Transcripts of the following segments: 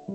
I've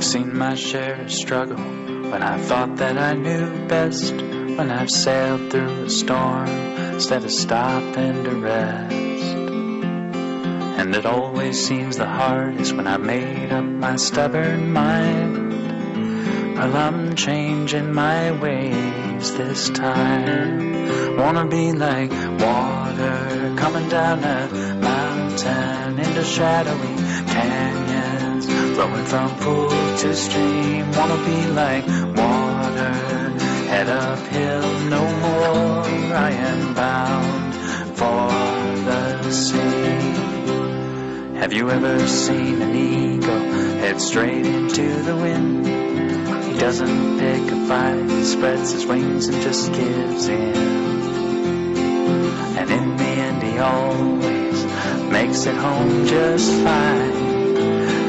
seen my share of struggle when I thought that I knew best, when I've sailed through a storm instead of stopping to rest. And it always seems the hardest when I've made up my stubborn mind. Well, I'm changing my ways this time. Wanna be like water coming down a mountain into shadowy canyons, flowing from pool to stream. Wanna be like water, head uphill no more. I am bound for the sea. Have you ever seen an eagle head straight into the wind? He doesn't pick a fight, he spreads his wings and just gives in. And in the end he always makes it home just fine.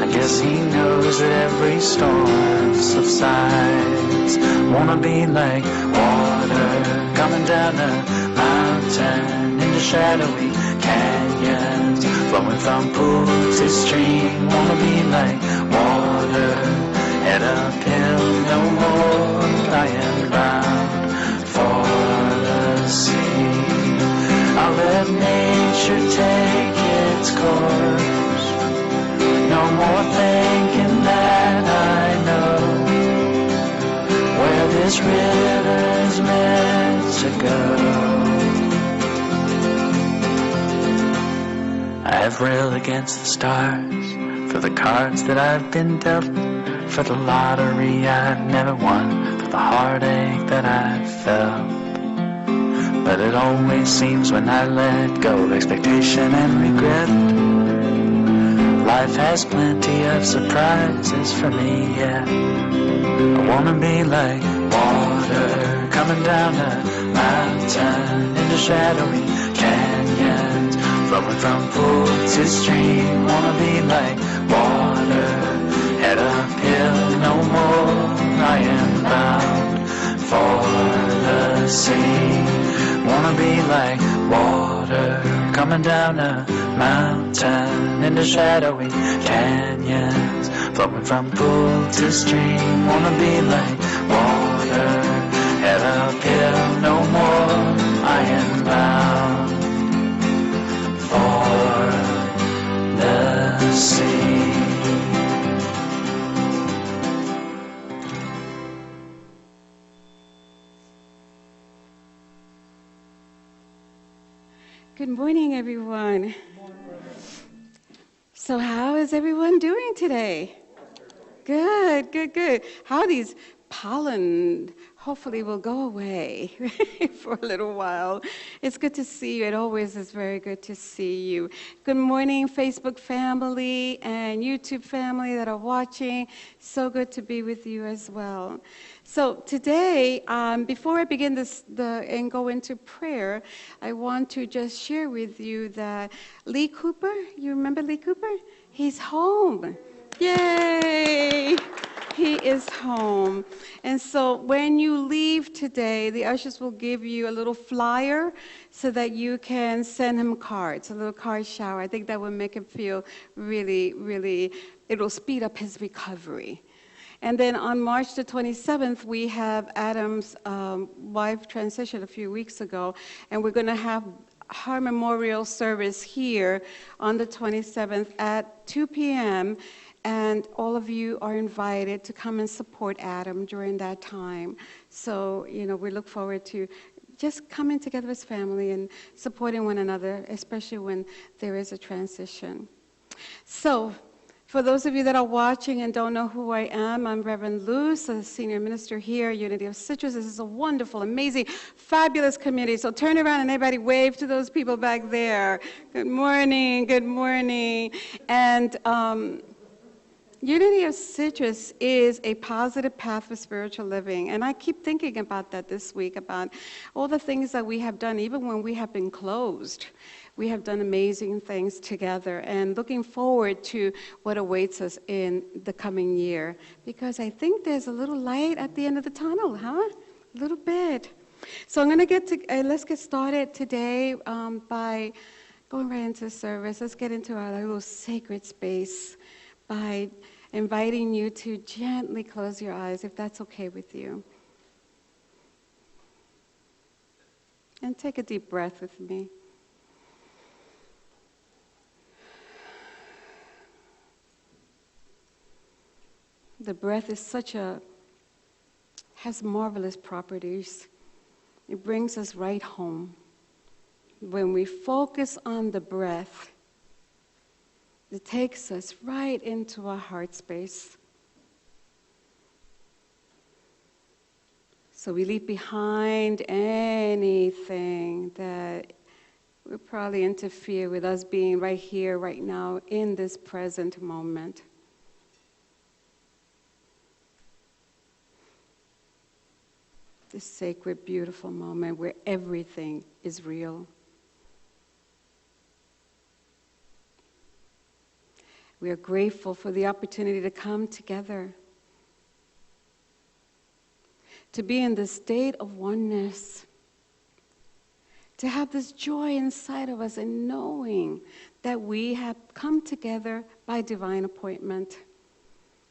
I guess he knows that every storm subsides. Wanna be like water coming down a mountain into shadowy canyons, flowing from pool to stream. Wanna be like water, head uphill no more. I am bound for the sea. I'll let nature nature take its course. No more thinking that I know where this river's meant to go. I've reeled against the stars for the cards that I've been dealt, for the lottery I've never won, for the heartache that I've felt. But it always seems when I let go of expectation and regret, life has plenty of surprises for me, yeah. I wanna be like water coming down a mountain into shadowy canyons, flowing from pool to stream. Wanna be like water, head uphill no more. I am bound for the sea. Wanna be like water coming down a mountain into shadowy canyons, flowing from pool to stream. Wanna be like water, head uphill no more. I am bound for the sea. Good morning, everyone. So how is everyone doing today? Good, good, good. How these pollen hopefully will go away for a little while. It's good to see you. It always is very good to see you. Good morning, Facebook family and YouTube family that are watching. So good to be with you as well. So today, before I begin and go into prayer, I want to just share with you that Lee Cooper, you remember Lee Cooper? He's home. Yay! He is home. And so when you leave today, the ushers will give you a little flyer so that you can send him cards, a little card shower. I think that will make him feel really, really, it will speed up his recovery. And then on March the 27th, we have Adam's wife transitioned a few weeks ago, and we're going to have her memorial service here on the 27th at 2 p.m., and all of you are invited to come and support Adam during that time. So, we look forward to just coming together as family and supporting one another, especially when there is a transition. So, for those of you that are watching and don't know who I am, I'm Reverend Luz, a senior minister here, Unity of Citrus. This is a wonderful, amazing, fabulous community. So turn around and everybody wave to those people back there. Good morning, good morning. And Unity of Citrus is a positive path for spiritual living. And I keep thinking about that this week, about all the things that we have done, even when we have been closed. We have done amazing things together, and looking forward to what awaits us in the coming year. Because I think there's a little light at the end of the tunnel, huh? A little bit. So I'm going to let's get started today by going right into the service. Let's get into our little sacred space by inviting you to gently close your eyes, if that's okay with you. And take a deep breath with me. The breath has marvelous properties. It brings us right home. When we focus on the breath, it takes us right into our heart space. So we leave behind anything that would probably interfere with us being right here, right now, in this present moment. This sacred, beautiful moment where everything is real. We are grateful for the opportunity to come together, to be in this state of oneness, to have this joy inside of us in knowing that we have come together by divine appointment,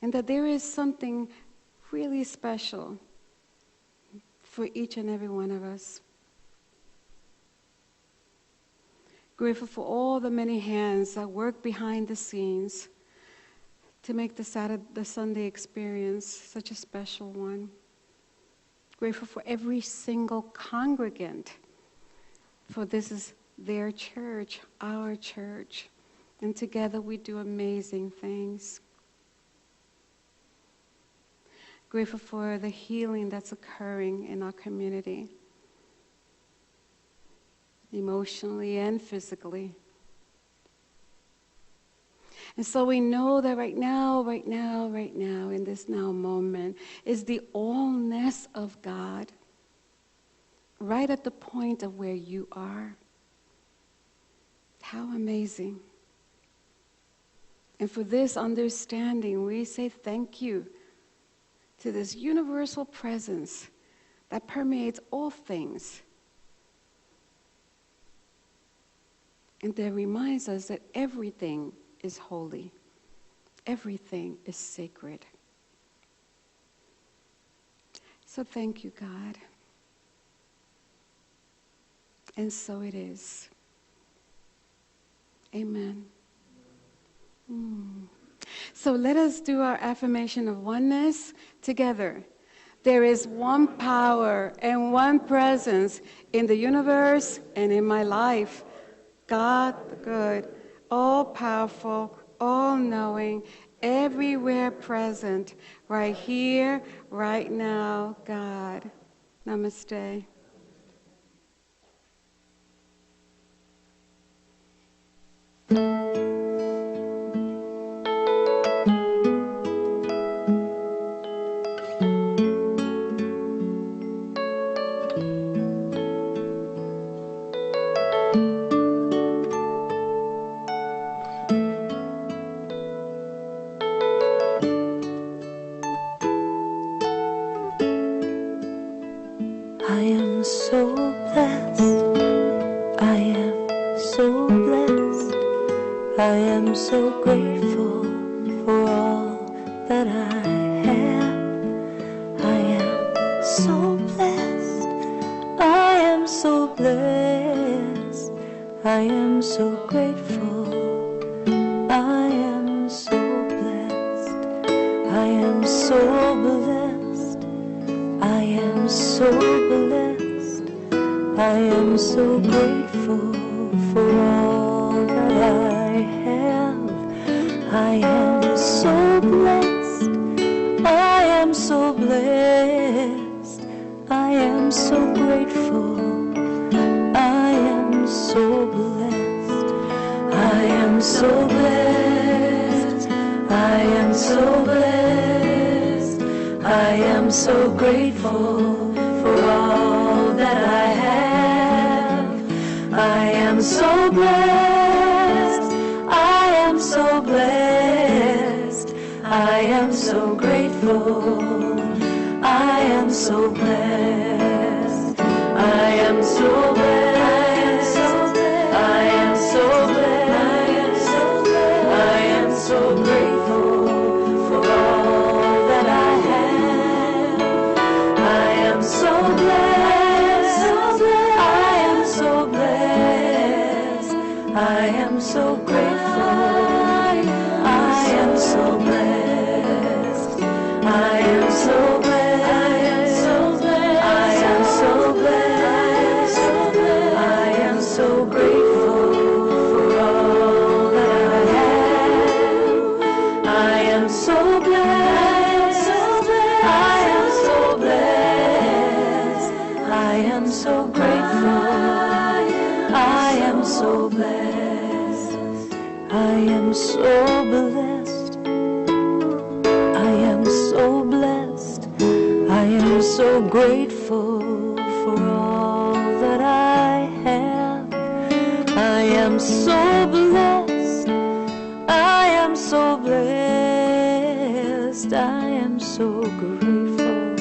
and that there is something really special for each and every one of us. Grateful for all the many hands that work behind the scenes to make the Sunday experience such a special one. Grateful for every single congregant, for this is their church, our church, and together we do amazing things. Grateful for the healing that's occurring in our community, emotionally and physically. And so we know that right now, in this now moment, is the allness of God, right at the point of where you are. How amazing. And for this understanding, we say thank you to this universal presence that permeates all things. And that reminds us that everything is holy. Everything is sacred. So thank you, God. And so it is. Amen. So let us do our affirmation of oneness together. There is one power and one presence in the universe and in my life. God the good, all-powerful, all-knowing, everywhere present, right here, right now, God. Namaste. I am so blessed. I am so blessed. I am so grateful for all that I have. I am so blessed. I am so blessed. I am so grateful. I am so blessed. I am so blessed. I am so blessed. I am so grateful for all that I have. I am so blessed. I am so blessed. I am so grateful. I am so blessed. I am so blessed. I am so blessed. I am so grateful for all that I have. I am so blessed. I am so blessed. I am so grateful. I am so blessed. I am so blessed. I am so blessed. I am so grateful for all that I have. I am so blessed. I am so blessed. I am so grateful. I am so blessed. I am so blessed. I am so blessed. I am so grateful for all that I have. I am so blessed. I am so blessed. I am so grateful. I am so blessed. I am so blessed. I am so blessed. I am so grateful for all that I have. I am so blessed. I am so blessed. I am so grateful.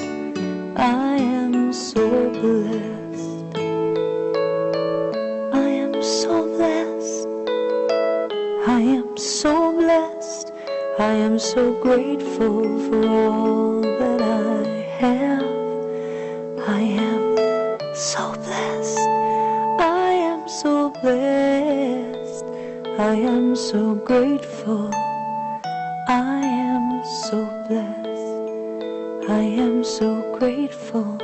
I am so blessed. I am so blessed. I am so blessed. I am so grateful for all that I have. I am so blessed. I am so blessed. I am so grateful. I am so blessed. I am so grateful.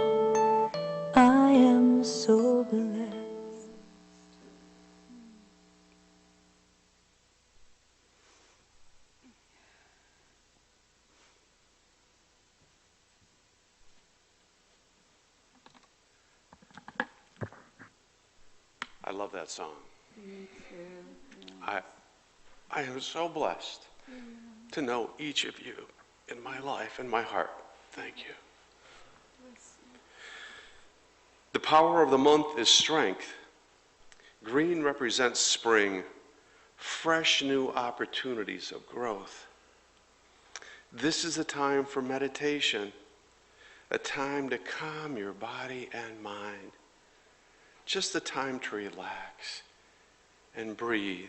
I am so blessed. I love that song. Me too. I am so blessed to know each of you in my life, in my heart. Thank you. The power of the month is strength. Green represents spring, fresh new opportunities of growth. This is a time for meditation, a time to calm your body and mind, just a time to relax and breathe.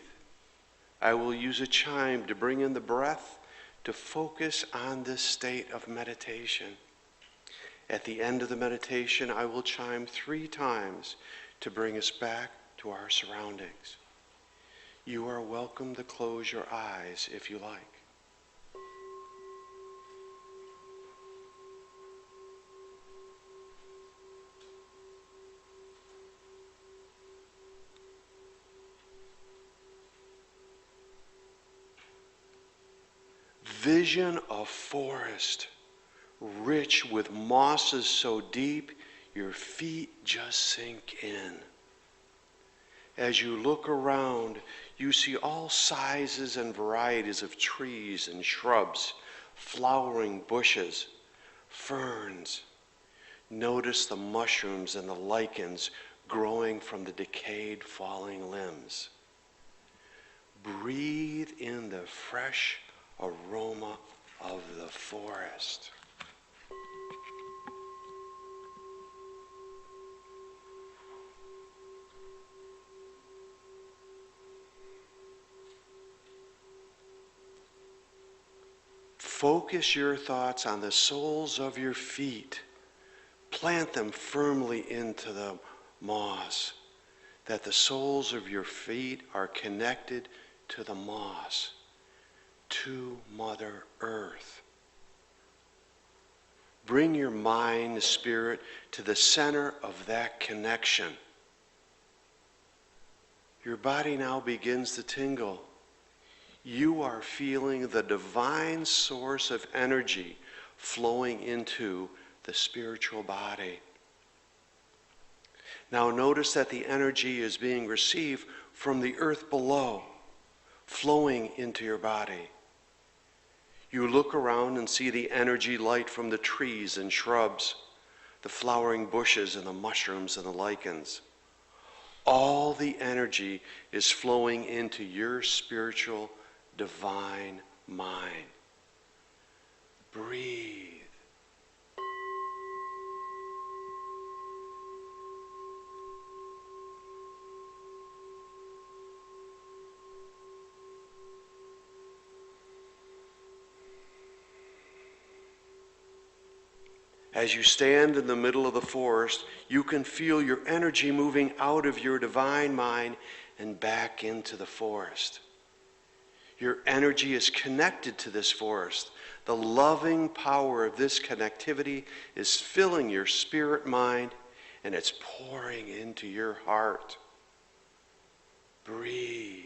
I will use a chime to bring in the breath to focus on this state of meditation. At the end of the meditation, I will chime 3 times to bring us back to our surroundings. You are welcome to close your eyes if you like. Vision of forest, rich with mosses so deep your feet just sink in. As you look around, you see all sizes and varieties of trees and shrubs, flowering bushes, ferns. Notice the mushrooms and the lichens growing from the decayed falling limbs. Breathe in the fresh aroma of the forest. Focus your thoughts on the soles of your feet. Plant them firmly into the moss, that the soles of your feet are connected to the moss, to Mother Earth. Bring your mind, spirit, to the center of that connection. Your body now begins to tingle. You are feeling the divine source of energy flowing into the spiritual body. Now notice that the energy is being received from the earth below, flowing into your body. You look around and see the energy light from the trees and shrubs, the flowering bushes and the mushrooms and the lichens. All the energy is flowing into your spiritual divine mind. Breathe. As you stand in the middle of the forest, you can feel your energy moving out of your divine mind and back into the forest. Your energy is connected to this forest. The loving power of this connectivity is filling your spirit mind, and it's pouring into your heart. Breathe.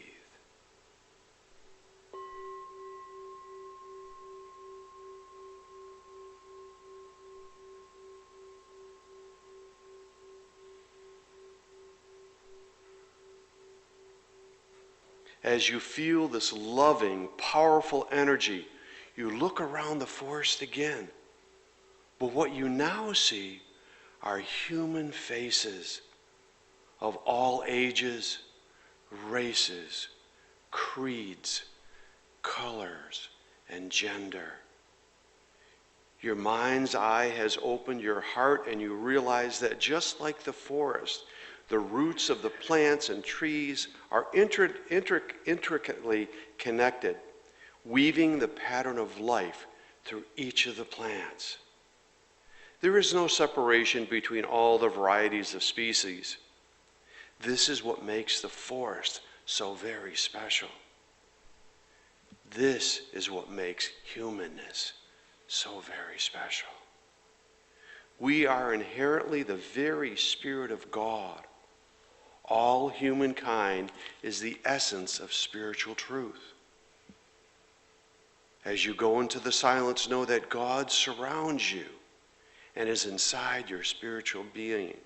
As you feel this loving, powerful energy, you look around the forest again. But what you now see are human faces of all ages, races, creeds, colors, and gender. Your mind's eye has opened your heart, and you realize that just like the forest, the roots of the plants and trees are intricately connected, weaving the pattern of life through each of the plants. There is no separation between all the varieties of species. This is what makes the forest so very special. This is what makes humanness so very special. We are inherently the very Spirit of God. All humankind is the essence of spiritual truth. As you go into the silence, know that God surrounds you and is inside your spiritual being.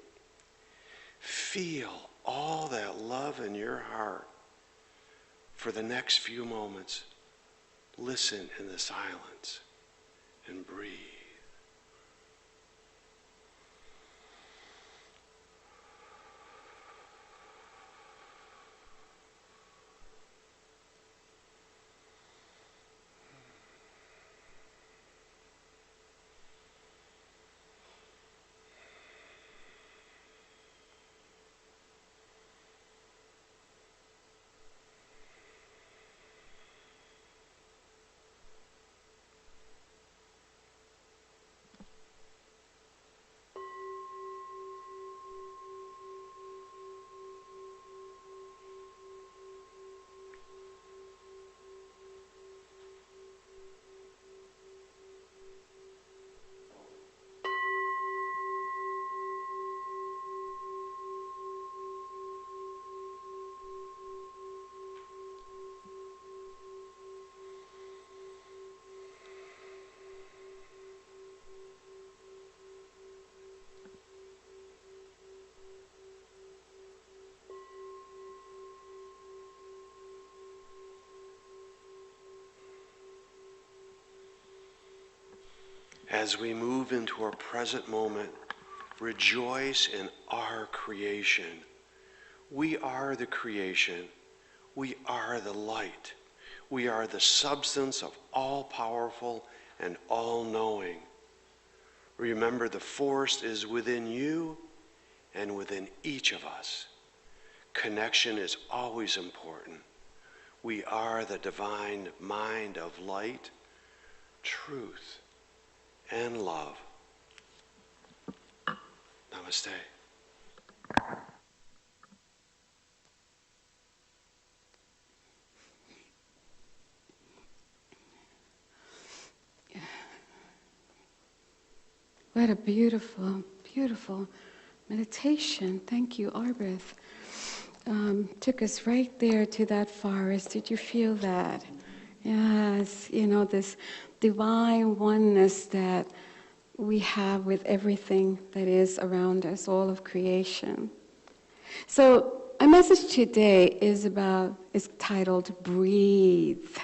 Feel all that love in your heart. For the next few moments, listen in the silence and breathe. As we move into our present moment, rejoice in our creation. We are the creation. We are the light. We are the substance of all-powerful and all-knowing. Remember, the force is within you and within each of us. Connection is always important. We are the divine mind of light, truth, and love. Namaste. What a beautiful, beautiful meditation. Thank you, Arbeth. Took us right there to that forest. Did you feel that? Yes, this divine oneness that we have with everything that is around us, all of creation. So our message today is titled Breathe.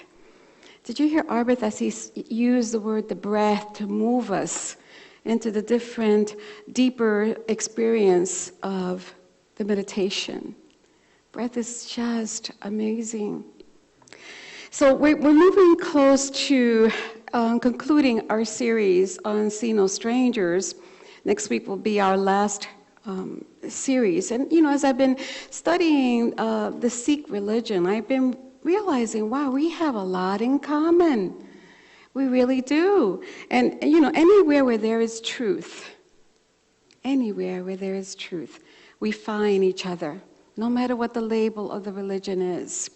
Did you hear Arbeth as he used the word the breath to move us into the different, deeper experience of the meditation? Breath is just amazing. So we're moving close to concluding our series on See No Strangers. Next week will be our last series. And, as I've been studying the Sikh religion, I've been realizing, wow, we have a lot in common. We really do. And, anywhere where there is truth, we find each other, no matter what the label of the religion is,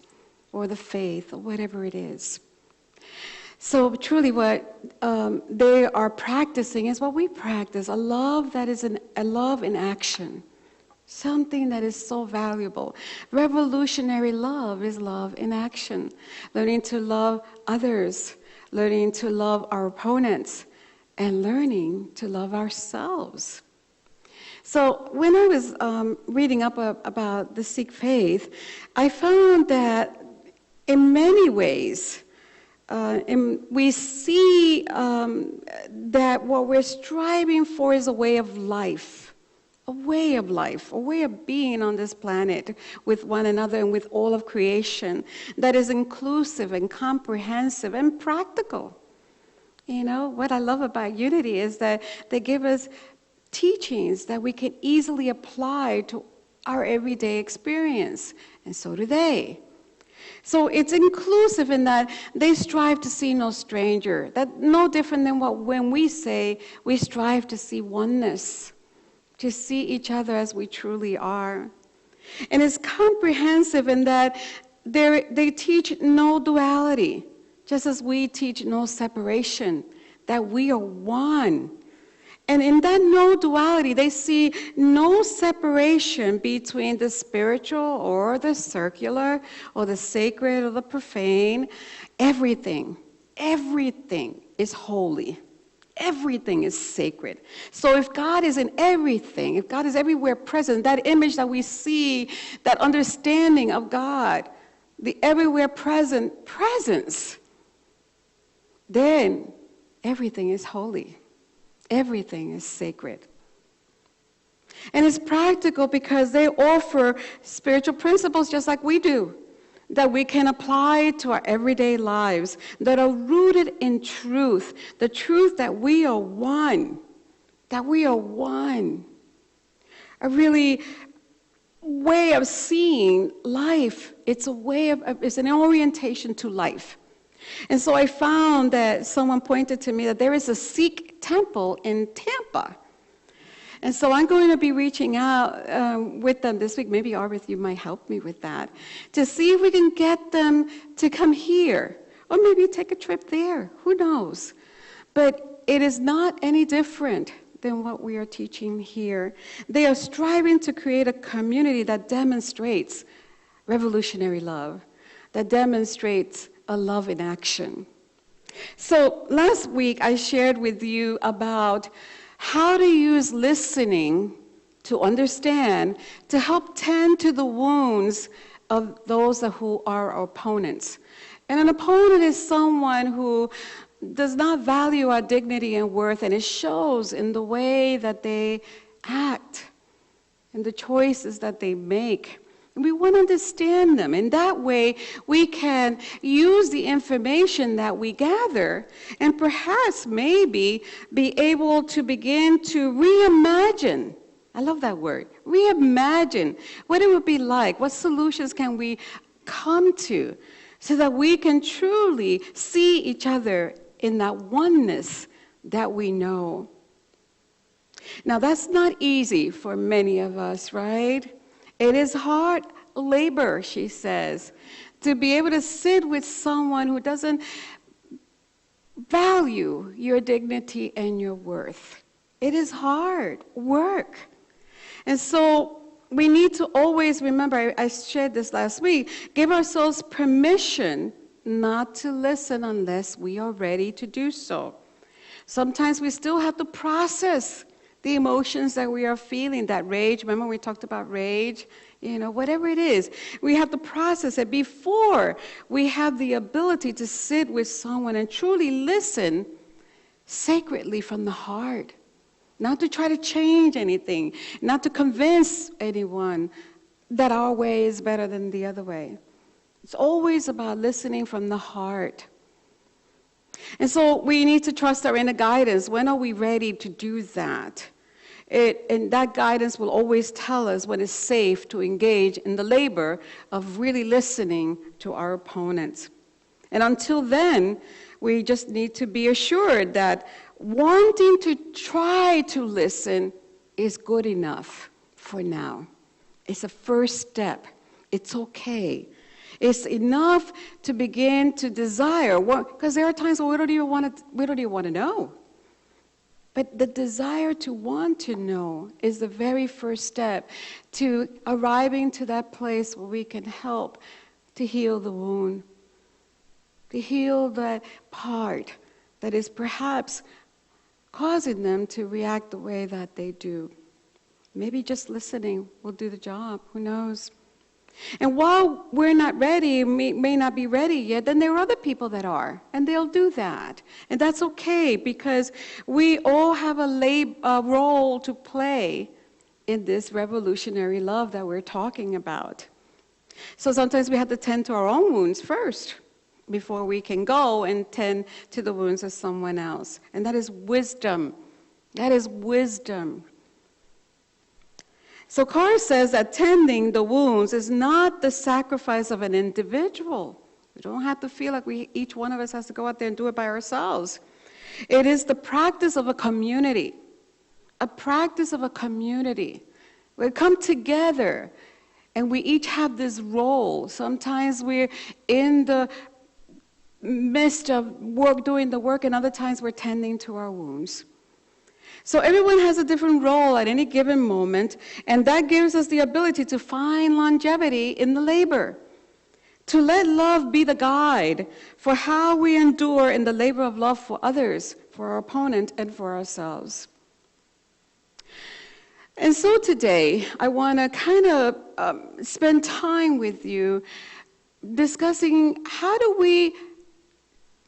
or the faith, or whatever it is. So truly what they are practicing is what we practice, a love that is a love in action, something that is so valuable. Revolutionary love is love in action, learning to love others, learning to love our opponents, and learning to love ourselves. So when I was reading up about the Sikh faith, I found that in many ways, we see that what we're striving for is a way of life, a way of being on this planet with one another and with all of creation that is inclusive and comprehensive and practical. What I love about Unity is that they give us teachings that we can easily apply to our everyday experience, and so do they. So it's inclusive in that they strive to see no stranger. That's no different than when we say we strive to see oneness, to see each other as we truly are. And it's comprehensive in that they teach no duality, just as we teach no separation, that we are one. And in that no duality, they see no separation between the spiritual or the circular or the sacred or the profane. Everything is holy. Everything is sacred. So if God is in everything, if God is everywhere present, that image that we see, that understanding of God, the everywhere present presence, then everything is holy. Everything is sacred. And it's practical because they offer spiritual principles just like we do, that we can apply to our everyday lives, that are rooted in truth, the truth that we are one, that we are one. A really way of seeing life. It's a way of, it's an orientation to life. And so I found that someone pointed to me that there is a Sikh temple in Tampa. And so I'm going to be reaching out with them this week. Maybe, Arvith, you might help me with that, to see if we can get them to come here, or maybe take a trip there. Who knows? But it is not any different than what we are teaching here. They are striving to create a community that demonstrates revolutionary love, that demonstrates a love in action. So last week I shared with you about how to use listening to understand, to help tend to the wounds of those who are our opponents. And an opponent is someone who does not value our dignity and worth, and it shows in the way that they act and the choices that they make. And we want to understand them. In that way, we can use the information that we gather and perhaps maybe be able to begin to reimagine. I love that word. Reimagine what it would be like. What solutions can we come to so that we can truly see each other in that oneness that we know. Now, that's not easy for many of us, right? It is hard labor, she says, to be able to sit with someone who doesn't value your dignity and your worth. It is hard work. And so we need to always remember, I shared this last week, give ourselves permission not to listen unless we are ready to do so. Sometimes we still have to process the emotions that we are feeling, that rage. Remember we talked about rage? You know, whatever it is, we have to process it before we have the ability to sit with someone and truly listen sacredly from the heart. Not to try to change anything, not to convince anyone that our way is better than the other way. It's always about listening from the heart. And so we need to trust our inner guidance. When are we ready to do that? And that guidance will always tell us when it's safe to engage in the labor of really listening to our opponents. And until then, we just need to be assured that wanting to try to listen is good enough for now. It's a first step. It's okay. It's enough to begin to desire, because there are times when we don't even want to know. But the desire to want to know is the very first step to arriving to that place where we can help to heal the wound, to heal that part that is perhaps causing them to react the way that they do. Maybe just listening will do the job, who knows? And while we're not ready, may not be ready yet, then there are other people that are, and they'll do that. And that's okay, because we all have a role to play in this revolutionary love that we're talking about. So sometimes we have to tend to our own wounds first before we can go and tend to the wounds of someone else. And that is wisdom. That is wisdom. So Carr says that tending the wounds is not the sacrifice of an individual. We don't have to feel like each one of us has to go out there and do it by ourselves. It is the practice of a community. A practice of a community. We come together And we each have this role. Sometimes we're in the midst of work, doing the work, and other times we're tending to our wounds. So everyone has a different role at any given moment, and that gives us the ability to find longevity in the labor, to let love be the guide for how we endure in the labor of love for others, for our opponent, and for ourselves. And so today, I want to kind of spend time with you discussing how do we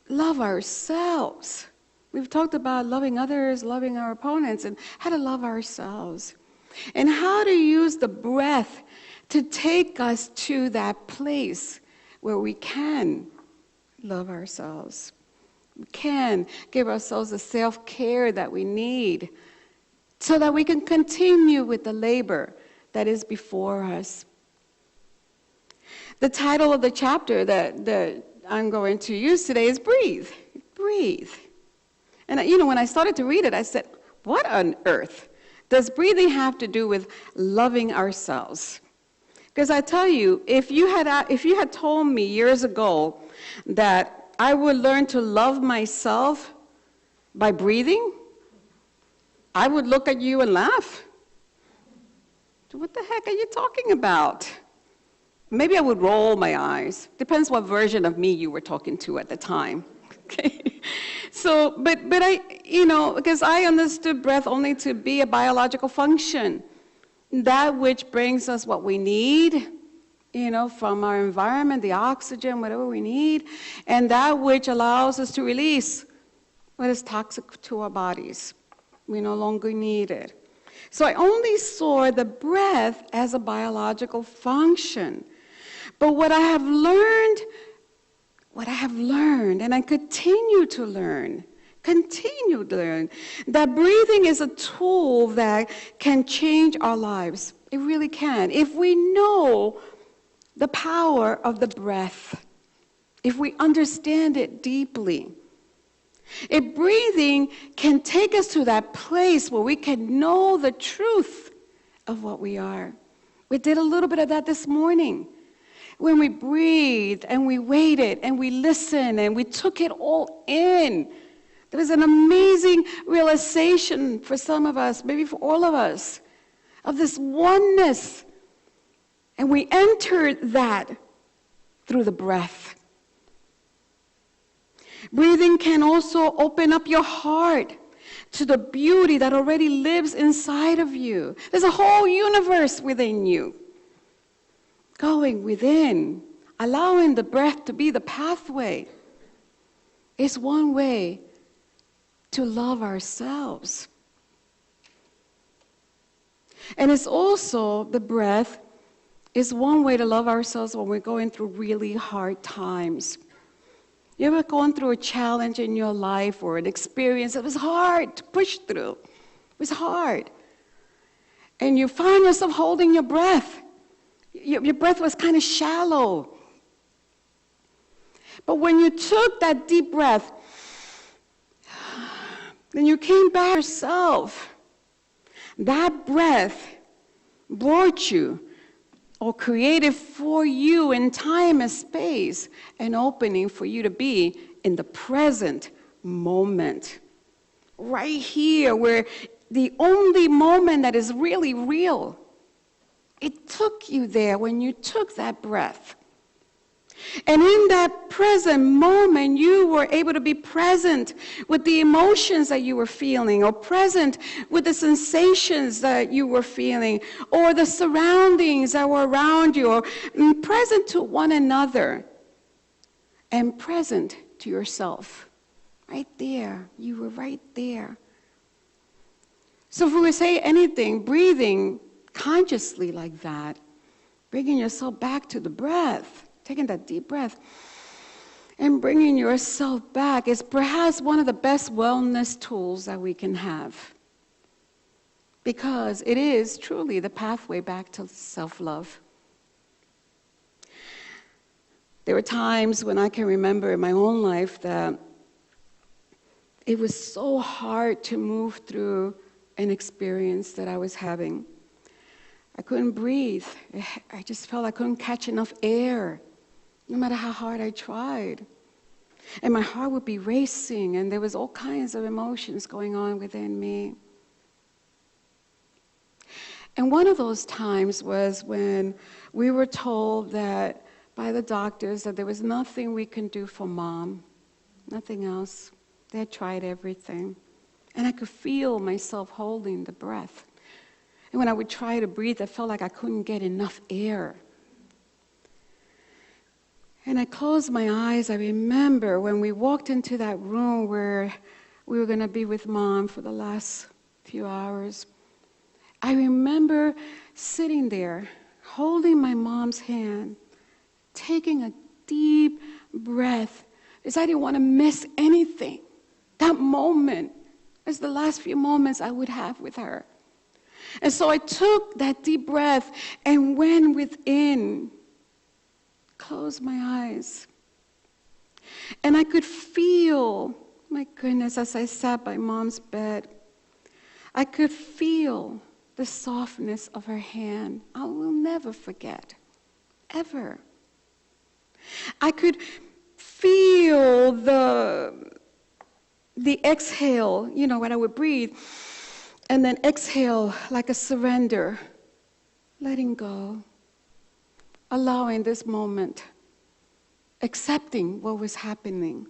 love ourselves. We've talked about loving others, loving our opponents, and how to love ourselves. And how to use the breath to take us to that place where we can love ourselves. We can give ourselves the self-care that we need so that we can continue with the labor that is before us. The title of the chapter that I'm going to use today is Breathe. Breathe. And when I started to read it, I said, what on earth does breathing have to do with loving ourselves? Because I tell you, if you had told me years ago that I would learn to love myself by breathing, I would look at you and laugh. What the heck are you talking about? Maybe I would roll my eyes. Depends what version of me you were talking to at the time. Okay. So, but I, because I understood breath only to be a biological function, that which brings us what we need, from our environment, the oxygen, whatever we need, and that which allows us to release what is toxic to our bodies. We no longer need it. So I only saw the breath as a biological function. But what I have learned, and I continue to learn, that breathing is a tool that can change our lives. It really can. If we know the power of the breath, if we understand it deeply, if breathing can take us to that place where we can know the truth of what we are. We did a little bit of that this morning. When we breathed and we waited and we listened and we took it all in. There was an amazing realization for some of us, maybe for all of us, of this oneness. And we entered that through the breath. Breathing can also open up your heart to the beauty that already lives inside of you. There's a whole universe within you. Going within, allowing the breath to be the pathway, is one way to love ourselves. And it's also, the breath is one way to love ourselves when we're going through really hard times. You ever gone through a challenge in your life or an experience that was hard to push through? It was hard. And you find yourself holding your breath. Your breath was kind of shallow. But when you took that deep breath, then you came back to yourself. That breath brought you or created for you in time and space an opening for you to be in the present moment. Right here, where the only moment that is really real. It took you there when you took that breath. And in that present moment, you were able to be present with the emotions that you were feeling, or present with the sensations that you were feeling, or the surroundings that were around you, or present to one another, and present to yourself. Right there. You were right there. So if we would say anything, breathing consciously like that, bringing yourself back to the breath, taking that deep breath, and bringing yourself back is perhaps one of the best wellness tools that we can have. Because it is truly the pathway back to self-love. There were times when I can remember in my own life that it was so hard to move through an experience that I was having. I couldn't breathe. I just felt I couldn't catch enough air, no matter how hard I tried. And my heart would be racing, and there was all kinds of emotions going on within me. And one of those times was when we were told that by the doctors that there was nothing we can do for Mom, nothing else. They had tried everything. And I could feel myself holding the breath. And when I would try to breathe, I felt like I couldn't get enough air. And I closed my eyes. I remember when we walked into that room where we were going to be with Mom for the last few hours. I remember sitting there, holding my mom's hand, taking a deep breath, because I didn't want to miss anything. That moment is the last few moments I would have with her. And so I took that deep breath and went within, closed my eyes. And I could feel, my goodness, as I sat by Mom's bed, I could feel the softness of her hand. I will never forget, ever. I could feel the exhale, when I would breathe, and then exhale like a surrender, letting go, allowing this moment, accepting what was happening.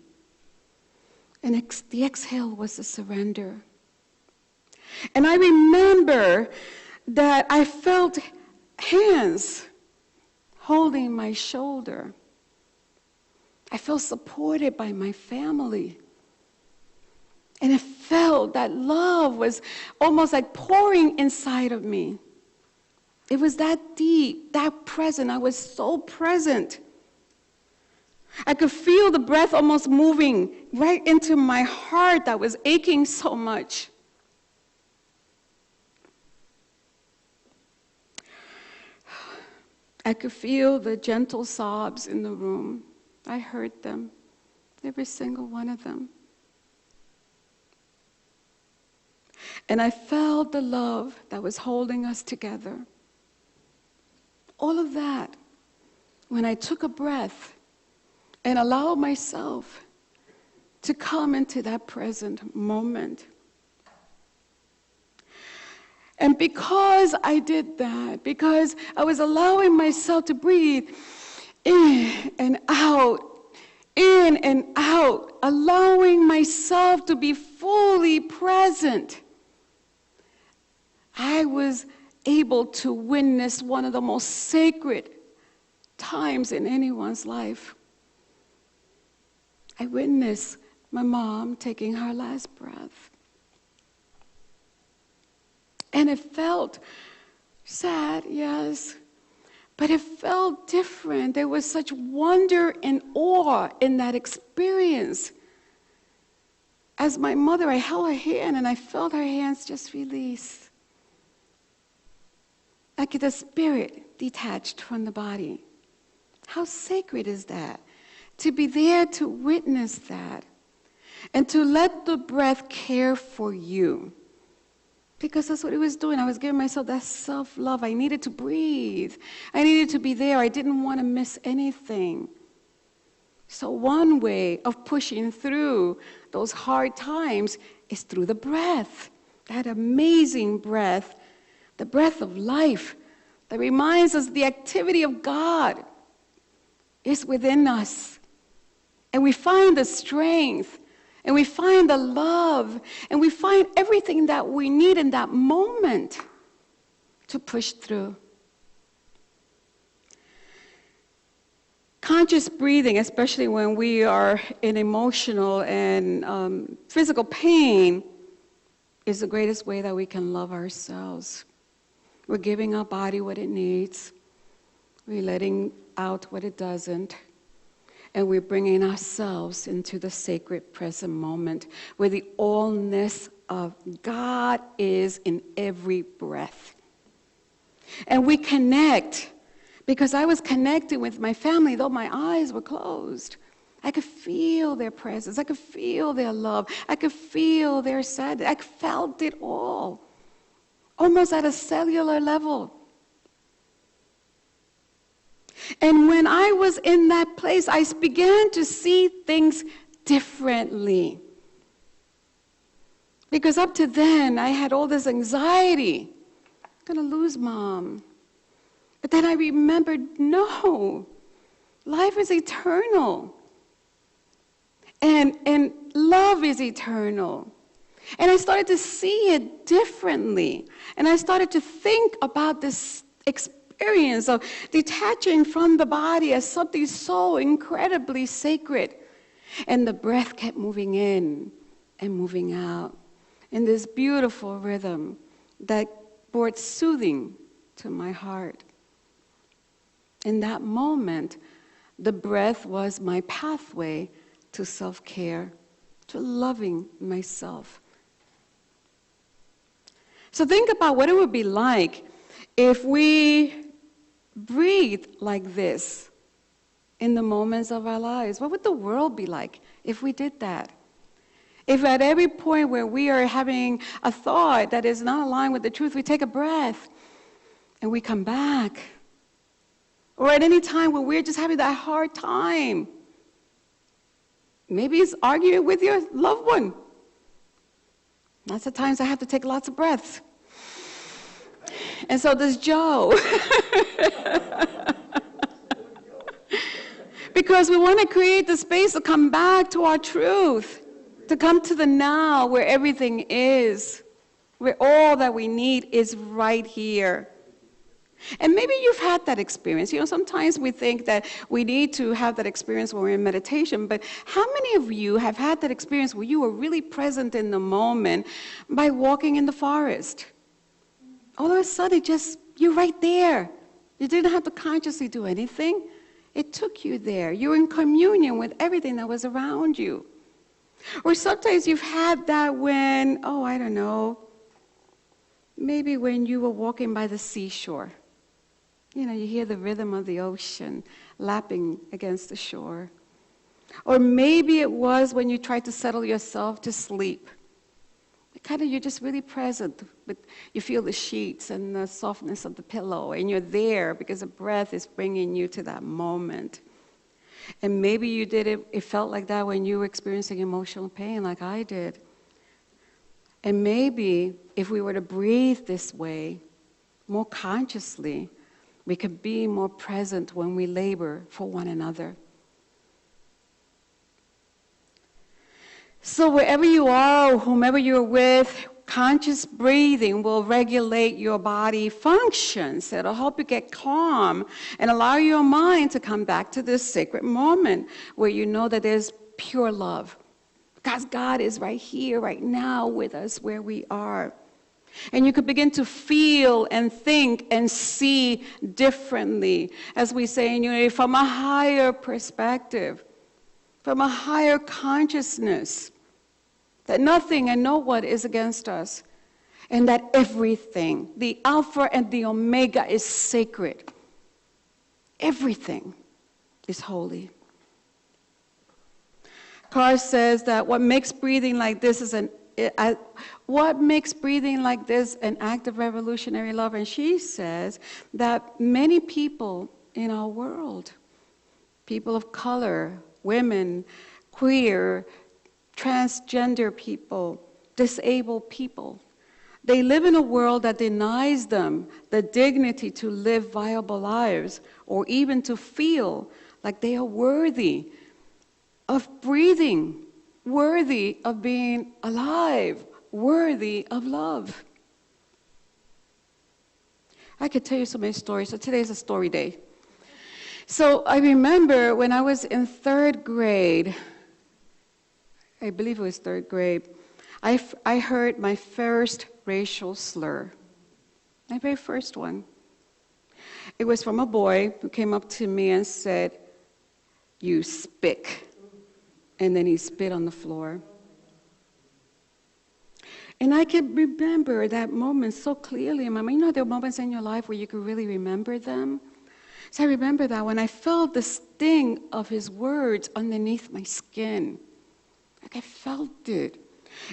And the exhale was a surrender. And I remember that I felt hands holding my shoulder. I felt supported by my family. And I felt that love was almost like pouring inside of me. It was that deep, that present. I was so present. I could feel the breath almost moving right into my heart that was aching so much. I could feel the gentle sobs in the room. I heard them, every single one of them. And I felt the love that was holding us together. All of that, when I took a breath and allowed myself to come into that present moment. And because I did that, because I was allowing myself to breathe in and out, allowing myself to be fully present, I was able to witness one of the most sacred times in anyone's life. I witnessed my mom taking her last breath. And it felt sad, yes, but it felt different. There was such wonder and awe in that experience. As my mother, I held her hand and I felt her hands just release. Like the spirit detached from the body. How sacred is that? To be there to witness that. And to let the breath care for you. Because that's what it was doing. I was giving myself that self-love. I needed to breathe. I needed to be there. I didn't want to miss anything. So one way of pushing through those hard times is through the breath. That amazing breath. The breath of life that reminds us the activity of God is within us. And we find the strength. And we find the love, and we find everything that we need in that moment to push through. Conscious breathing, especially when we are in emotional and physical pain, is the greatest way that we can love ourselves. We're giving our body what it needs. We're letting out what it doesn't. And we're bringing ourselves into the sacred present moment where the allness of God is in every breath. And we connect, because I was connecting with my family, though my eyes were closed. I could feel their presence. I could feel their love. I could feel their sadness. I felt it all, almost at a cellular level. And when I was in that place, I began to see things differently. Because up to then, I had all this anxiety. I'm going to lose Mom. But then I remembered, no, life is eternal. And love is eternal. And I started to see it differently. And I started to think about this experience of detaching from the body as something so incredibly sacred. And the breath kept moving in and moving out in this beautiful rhythm that brought soothing to my heart. In that moment, the breath was my pathway to self-care, to loving myself. So think about what it would be like if we breathed like this in the moments of our lives. What would the world be like if we did that? If at every point where we are having a thought that is not aligned with the truth, we take a breath and we come back. Or at any time where we're just having that hard time. Maybe it's arguing with your loved one. Lots of times I have to take lots of breaths. And so does Joe. Because we want to create the space to come back to our truth, to come to the now where everything is, where all that we need is right here. And maybe you've had that experience. You know, sometimes we think that we need to have that experience when we're in meditation, but how many of you have had that experience where you were really present in the moment by walking in the forest? All of a sudden, you're right there. You didn't have to consciously do anything. It took you there. You're in communion with everything that was around you. Or sometimes you've had that when, I don't know, maybe when you were walking by the seashore. You know, you hear the rhythm of the ocean lapping against the shore. Or maybe it was when you tried to settle yourself to sleep. You're just really present, but you feel the sheets and the softness of the pillow, and you're there because the breath is bringing you to that moment. And maybe you did it felt like that when you were experiencing emotional pain like I did. And maybe if we were to breathe this way, more consciously, we could be more present when we labor for one another. So wherever you are, whomever you're with, conscious breathing will regulate your body functions. It'll help you get calm and allow your mind to come back to this sacred moment where you know that there's pure love. Because God is right here, right now with us where we are. And you could begin to feel and think and see differently, as we say in unity, from a higher perspective, from a higher consciousness, that nothing and no one is against us, and that everything, the Alpha and the Omega, is sacred. Everything is holy. Carr says that what makes breathing like this an act of revolutionary love? And she says that many people in our world, people of color, women, queer, transgender people, disabled people, they live in a world that denies them the dignity to live viable lives or even to feel like they are worthy of breathing, worthy of being alive, worthy of love. I could tell you so many stories, so today's a story day. So I remember when I was in third grade, I believe it was third grade, I heard my first racial slur, my very first one. It was from a boy who came up to me and said, "You spick." And then he spit on the floor. And I can remember that moment so clearly in my mind. You know, there are moments in your life where you can really remember them. So I remember that when I felt the sting of his words underneath my skin. Like I felt it.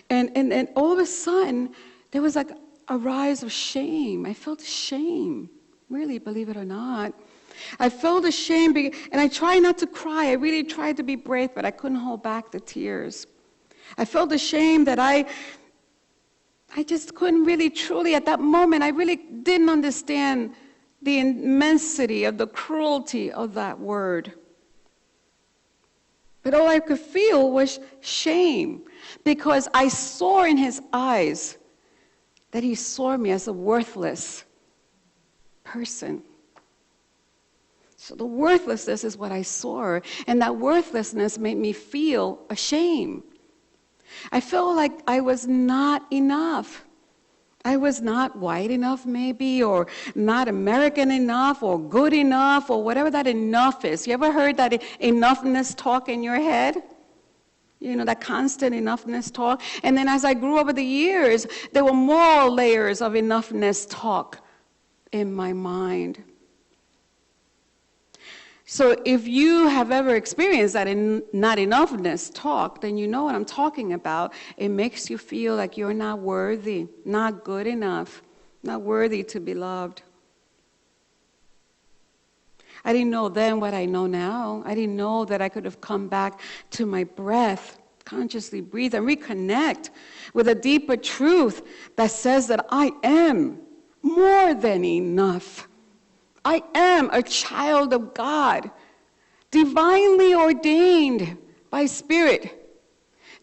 And all of a sudden, there was like a rise of shame. I felt shame, really, believe it or not. I felt ashamed, and I tried not to cry. I really tried to be brave, but I couldn't hold back the tears. I felt ashamed that I just couldn't really truly, at that moment, I really didn't understand the immensity of the cruelty of that word. But all I could feel was shame, because I saw in his eyes that he saw me as a worthless person. So the worthlessness is what I saw, and that worthlessness made me feel ashamed. I felt like I was not enough. I was not white enough, maybe, or not American enough, or good enough, or whatever that enough is. You ever heard that enoughness talk in your head? You know, that constant enoughness talk. And then as I grew over the years, there were more layers of enoughness talk in my mind. So if you have ever experienced that not enoughness talk, then you know what I'm talking about. It makes you feel like you're not worthy, not good enough, not worthy to be loved. I didn't know then what I know now. I didn't know that I could have come back to my breath, consciously breathe and reconnect with a deeper truth that says that I am more than enough. I am a child of God, divinely ordained by Spirit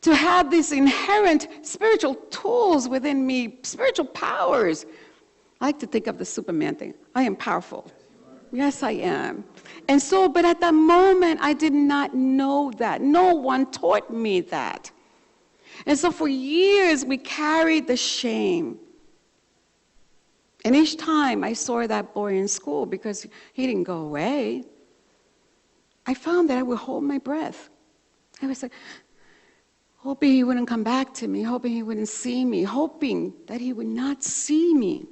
to have these inherent spiritual tools within me, spiritual powers. I like to think of the Superman thing. I am powerful. Yes, I am. And so, but at that moment, I did not know that. No one taught me that. And so for years, we carried the shame. And each time I saw that boy in school, because he didn't go away, I found that I would hold my breath. I was like, hoping he wouldn't come back to me, hoping he wouldn't see me, hoping that he would not see me.